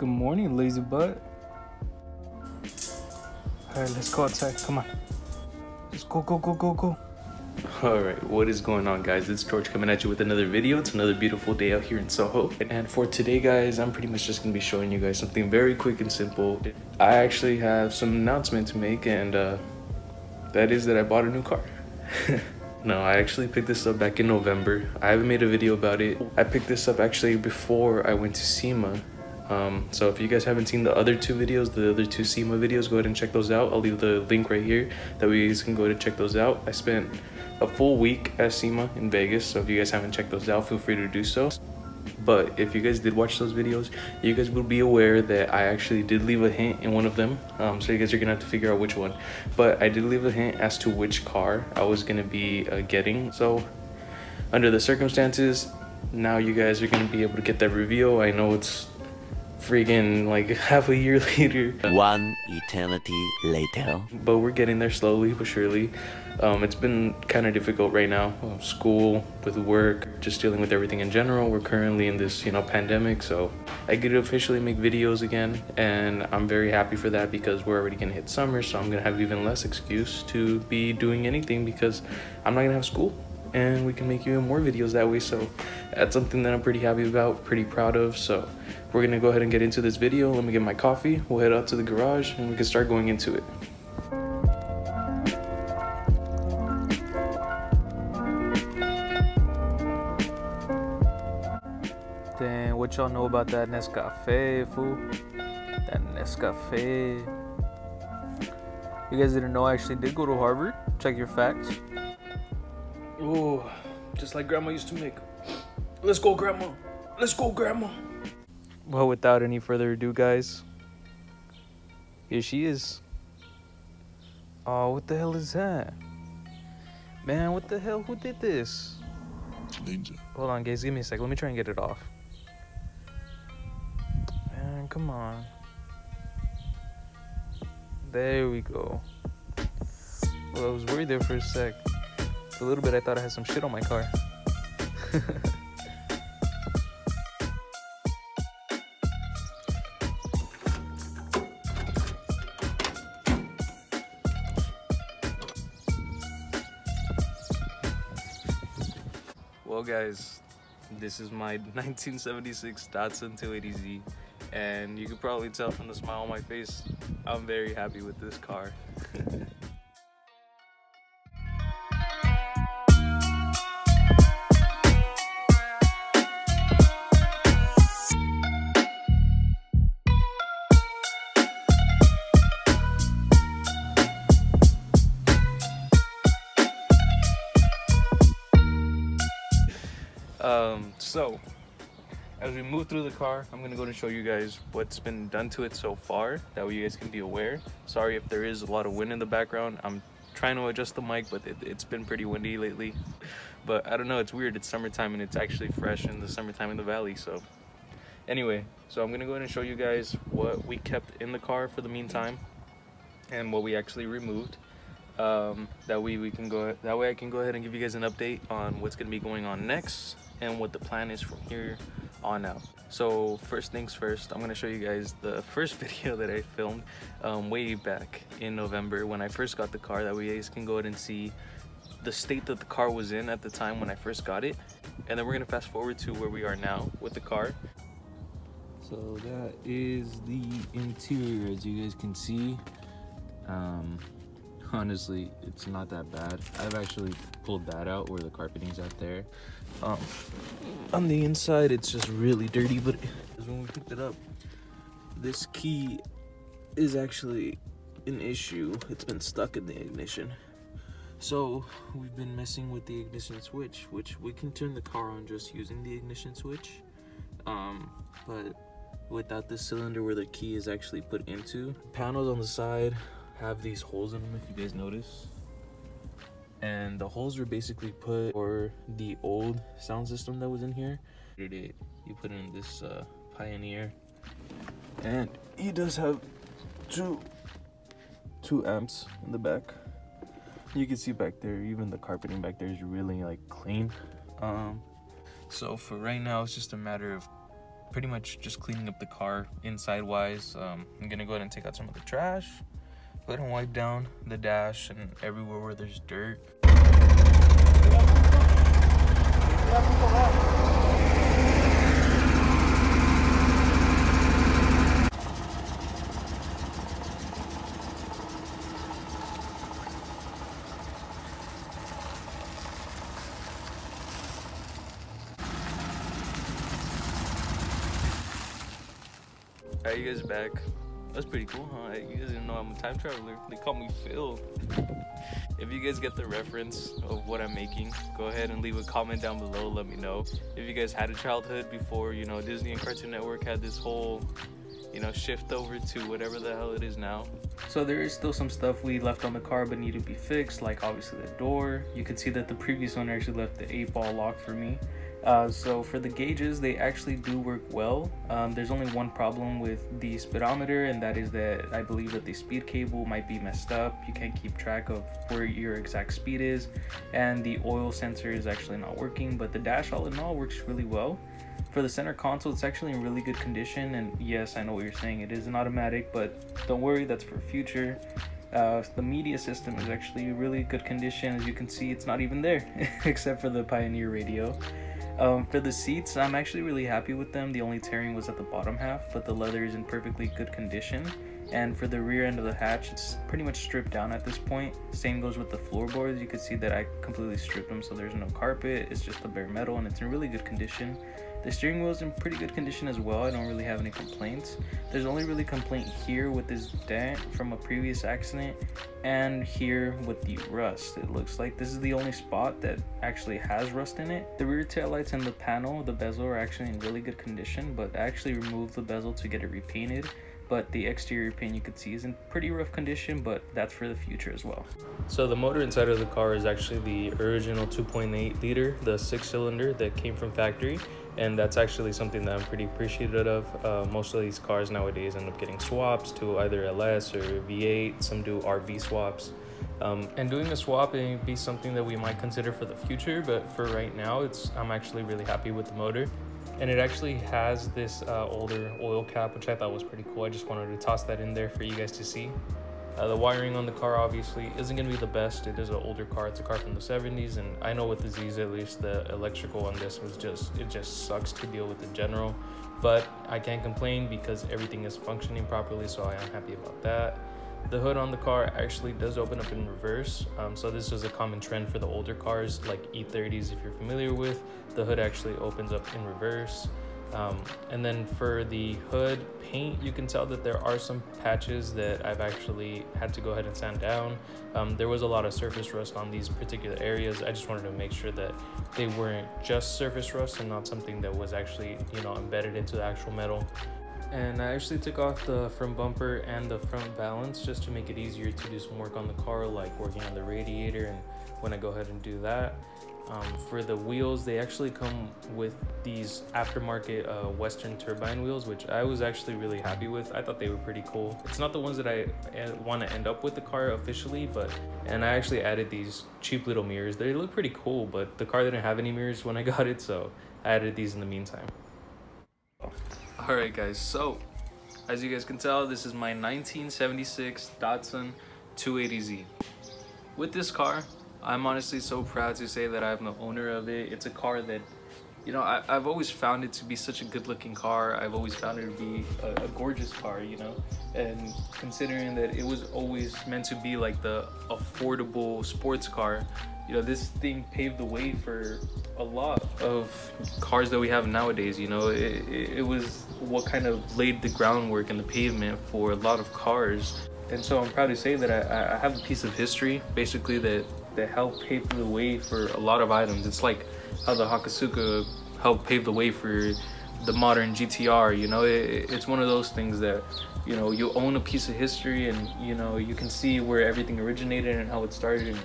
Good morning, lazy butt. Alright, let's go outside. Come on. Let's go, go, go, go, go. Alright, what is going on, guys? It's George coming at you with another video. It's another beautiful day out here in Soho. And for today, guys, I'm pretty much just going to be showing you guys something very quick and simple. I actually have some announcement to make, and that is that I bought a new car. No, I actually picked this up back in November. I haven't made a video about it. I picked this up actually before I went to SEMA. So if you guys haven't seen the other two videos, the other two SEMA videos, go ahead and check those out. I'll leave the link right here. That way you guys can go ahead and check those out. I spent a full week at SEMA in Vegas, so if you guys haven't checked those out, feel free to do so. But if you guys did watch those videos, you guys will be aware that I actually did leave a hint in one of them. So you guys are gonna have to figure out which one. But I did leave a hint as to which car I was gonna be getting. So under the circumstances, now you guys are gonna be able to get that review. I know it's freaking like half a year later. One eternity later. But we're getting there slowly but surely. It's been kind of difficult right now. School, with work, just dealing with everything in general. We're currently in this, pandemic, so I get to officially make videos again, and I'm very happy for that because we're already gonna hit summer, so I'm gonna have even less excuse to be doing anything because I'm not gonna have school. And we can make even more videos that way, so that's something that I'm pretty happy about, pretty proud of. So we're gonna go ahead and get into this video. Let me get my coffee, we'll head out to the garage and we can start going into it. Then what y'all know about that Nescafe, fool? That Nescafe. You guys didn't know I actually did go to Harvard? Check your facts. Oh, just like grandma used to make. Let's go, grandma. Let's go, grandma. Well, without any further ado, guys, here she is. Oh, what the hell is that? Man, what the hell? Who did this? Danger. Hold on, guys. Give me a sec. Let me try and get it off. Man, come on. There we go. Well, I was worried there for a sec. For a little bit, I thought I had some shit on my car. Well, guys, this is my 1976 Datsun 280Z, and you can probably tell from the smile on my face, I'm very happy with this car. So as we move through the car, I'm gonna go and show you guys what's been done to it so far, that way you guys can be aware. Sorry if there is a lot of wind in the background. I'm trying to adjust the mic, but it's been pretty windy lately. But I don't know, it's weird. It's summertime and it's actually fresh in the summertime in the valley. So anyway, so I'm gonna go ahead and show you guys what we kept in the car for the meantime and what we actually removed. That way I can go ahead and give you guys an update on what's gonna be going on next and what the plan is from here on out. So first things first, I'm gonna show you guys the first video that I filmed way back in November when I first got the car. That way you guys can go ahead and see the state that the car was in at the time when I first got it, and then we're gonna fast forward to where we are now with the car. So that is the interior, as you guys can see. Honestly, it's not that bad. I've actually pulled that out where the carpeting's out there. On the inside, it's just really dirty, but when we picked it up, this key is actually an issue. It's been stuck in the ignition. So we've been messing with the ignition switch, which we can turn the car on just using the ignition switch. But without this cylinder where the key is actually put into, panels on the side have these holes in them, if you guys notice, and the holes were basically put for the old sound system that was in here. You put in this Pioneer, and he does have two amps in the back. You can see back there, even the carpeting back there is really like clean. So for right now, it's just a matter of pretty much just cleaning up the car inside wise. I'm gonna go ahead and take out some of the trash, go ahead and wipe down the dash and everywhere where there's dirt. Alright, you guys back. That's pretty cool, huh? You guys didn't know I'm a time traveler. They call me Phil. If you guys get the reference of what I'm making, go ahead and leave a comment down below. Let me know. If you guys had a childhood before, you know, Disney and Cartoon Network had this whole, you know, shift over to whatever the hell it is now. So there is still some stuff we left on the car but need to be fixed, like obviously the door. You can see that the previous owner actually left the 8-ball lock for me. So for the gauges, they actually do work well. There's only one problem with the speedometer, and that is that I believe that the speed cable might be messed up. You can't keep track of where your exact speed is, and the oil sensor is actually not working, but the dash all in all works really well. For the center console, it's actually in really good condition, and yes, I know what you're saying, it is an automatic, but don't worry, that's for future. The media system is actually in really good condition. As you can see, it's not even there except for the Pioneer radio. For the seats, I'm actually really happy with them. The only tearing was at the bottom half, but the leather is in perfectly good condition. And for the rear end of the hatch, it's pretty much stripped down at this point. Same goes with the floorboards. You can see that I completely stripped them, so there's no carpet. It's just the bare metal, and it's in really good condition. The steering wheel is in pretty good condition as well. I don't really have any complaints. There's only really complaint here with this dent from a previous accident, and here with the rust. It looks like this is the only spot that actually has rust in it. The rear taillights and the panel, the bezel, are actually in really good condition, but I actually removed the bezel to get it repainted. But the exterior paint, you could see, is in pretty rough condition, but that's for the future as well. So the motor inside of the car is actually the original 2.8 liter, the 6-cylinder that came from factory. And that's actually something that I'm pretty appreciative of. Most of these cars nowadays end up getting swaps to either LS or V8. Some do RV swaps. And doing a swap may be something that we might consider for the future, but for right now, I'm actually really happy with the motor. And it actually has this older oil cap, which I thought was pretty cool. I just wanted to toss that in there for you guys to see. The wiring on the car obviously isn't going to be the best. It is an older car. It's a car from the 70s, and I know with the Z's at least, the electrical on this was it just sucks to deal with in general. But I can't complain because everything is functioning properly, so I am happy about that. The hood on the car actually does open up in reverse. So this is a common trend for the older cars like E30s, if you're familiar with. The hood actually opens up in reverse. And then for the hood paint, you can tell that there are some patches that I've actually had to go ahead and sand down. There was a lot of surface rust on these particular areas. I just wanted to make sure that they weren't just surface rust and not something that was actually, you know, embedded into the actual metal. And I actually took off the front bumper and the front balance just to make it easier to do some work on the car, like working on the radiator and when I go ahead and do that. For the wheels, they actually come with these aftermarket Western turbine wheels, which I was actually really happy with. I thought they were pretty cool. It's not the ones that I want to end up with the car officially, and I actually added these cheap little mirrors. They look pretty cool, but the car didn't have any mirrors when I got it, so I added these in the meantime. Alright guys, so as you guys can tell, this is my 1976 Datsun 280Z. With this car, I'm honestly so proud to say that I'm the owner of it. It's a car that, you know, I've always found it to be such a good looking car. I've always found it to be a gorgeous car, you know, and considering that it was always meant to be like the affordable sports car, you know, this thing paved the way for a lot of cars that we have nowadays. You know, it was what kind of laid the groundwork and the pavement for a lot of cars. And so I'm proud to say that I have a piece of history basically that helped pave the way for a lot of items. It's like how the Hakosuka helped pave the way for the modern GTR. You know, it's one of those things that, you know, you own a piece of history and, you know, you can see where everything originated and how it started. And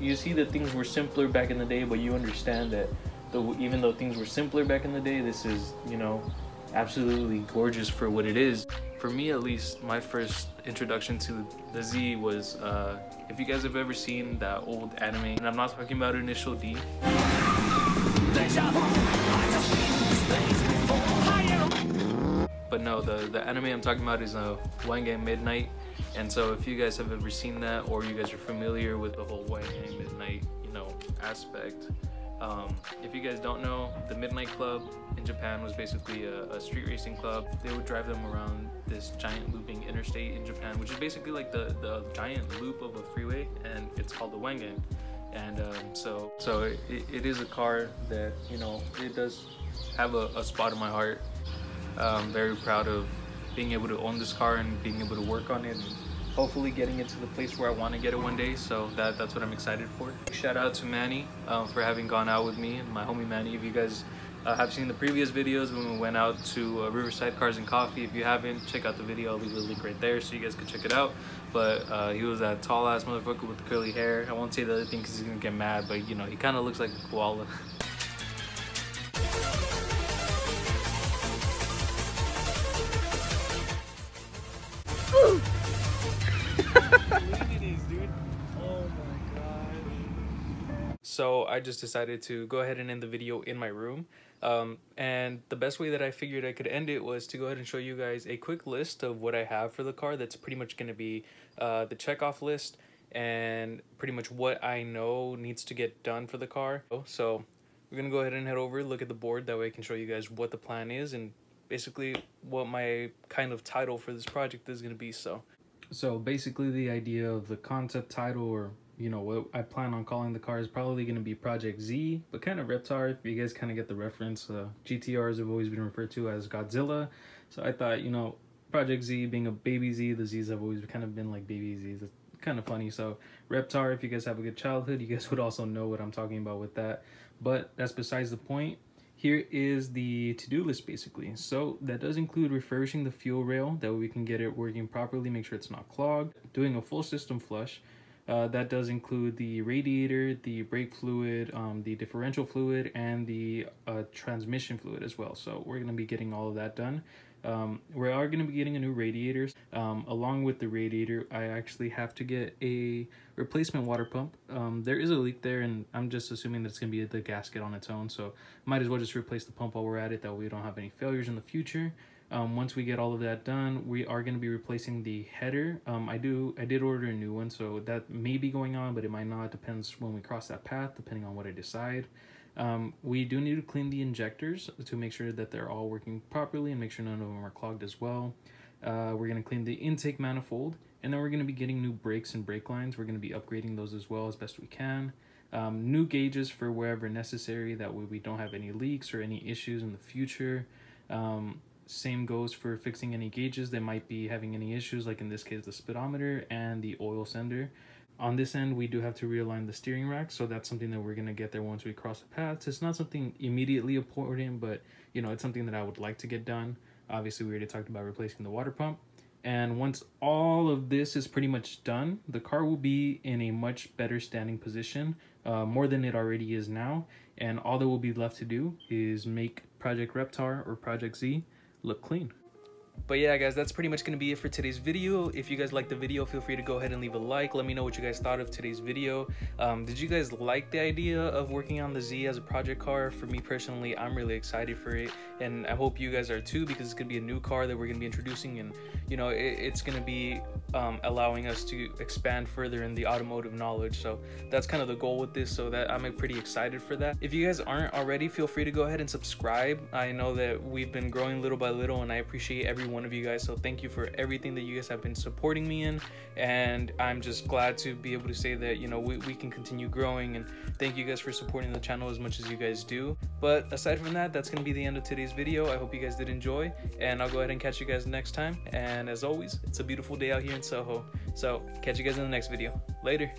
you see that things were simpler back in the day, but you understand that even though things were simpler back in the day, this is, you know, absolutely gorgeous for what it is. For me, at least, my first introduction to the Z was, if you guys have ever seen that old anime, and I'm not talking about Initial D. But no, the anime I'm talking about is Wangang Midnight. And so if you guys have ever seen that, or you guys are familiar with the whole Wangang Midnight, you know, aspect, if you guys don't know, the Midnight Club in Japan was basically a street racing club. They would drive them around this giant looping interstate in Japan, which is basically like the giant loop of a freeway, and it's called the Wangang. And so it is a car that, you know, it does have a spot in my heart. I'm very proud of being able to own this car and being able to work on it, and hopefully getting it to the place where I want to get it one day. So that's what I'm excited for. Shout out to Manny for having gone out with me, my homie Manny. If you guys have seen the previous videos when we went out to Riverside Cars and Coffee, if you haven't, check out the video. I'll leave the link right there so you guys can check it out. But he was that tall ass motherfucker with the curly hair. I won't say the other thing because he's gonna get mad, but you know, he kind of looks like a koala. So I just decided to go ahead and end the video in my room. And the best way that I figured I could end it was to go ahead and show you guys a quick list of what I have for the car. That's pretty much going to be the checkoff list and pretty much what I know needs to get done for the car. So we're going to go ahead and head over, look at the board. That way I can show you guys what the plan is and basically what my kind of title for this project is going to be. So basically the idea of the concept title, or you know, what I plan on calling the car, is probably going to be Project Z, but kind of Reptar, if you guys kind of get the reference. GTRs have always been referred to as Godzilla, so I thought, you know, Project Z being a baby Z, the Z's have always kind of been like baby Z's. It's kind of funny. So Reptar, if you guys have a good childhood, you guys would also know what I'm talking about with that, but that's besides the point. Here is the to-do list basically. So that does include refurbishing the fuel rail, that way we can get it working properly, make sure it's not clogged, doing a full system flush. That does include the radiator, the brake fluid, the differential fluid, and the transmission fluid as well. So we're going to be getting all of that done. We are going to be getting a new radiator. Along with the radiator, I actually have to get a replacement water pump. There is a leak there, and I'm just assuming that it's going to be the gasket on its own. So might as well just replace the pump while we're at it, that way we don't have any failures in the future. Once we get all of that done, we are going to be replacing the header. I did order a new one, so that may be going on, but it might not. It depends when we cross that path, depending on what I decide. We do need to clean the injectors to make sure that they're all working properly and make sure none of them are clogged as well. We're going to clean the intake manifold, and then we're going to be getting new brakes and brake lines. We're going to be upgrading those as well as best we can. New gauges for wherever necessary, that way we don't have any leaks or any issues in the future. Same goes for fixing any gauges that might be having any issues, like in this case the speedometer and the oil sender. On this end, we do have to realign the steering rack, so that's something that we're going to get there once we cross the path. It's not something immediately important, but you know, it's something that I would like to get done. Obviously, we already talked about replacing the water pump. And once all of this is pretty much done, the car will be in a much better standing position, more than it already is now. And all that will be left to do is make Project Reptar or Project Z look clean. But yeah, guys, that's pretty much going to be it for today's video. If you guys liked the video, feel free to go ahead and leave a like. Let me know what you guys thought of today's video. Did you guys like the idea of working on the Z as a project car? For me personally, I'm really excited for it, and I hope you guys are too, because it's going to be a new car that we're going to be introducing, and you know, it's going to be allowing us to expand further in the automotive knowledge. So that's kind of the goal with this, so that I'm pretty excited for that. If you guys aren't already, feel free to go ahead and subscribe. I know that we've been growing little by little, and I appreciate every one of you guys, so thank you for everything that you guys have been supporting me in, and I'm just glad to be able to say that, you know, we can continue growing, and thank you guys for supporting the channel as much as you guys do. But aside from that, that's gonna be the end of today's video. I hope you guys did enjoy, and I'll go ahead and catch you guys next time. And as always, it's a beautiful day out here in Soho, so catch you guys in the next video. Later.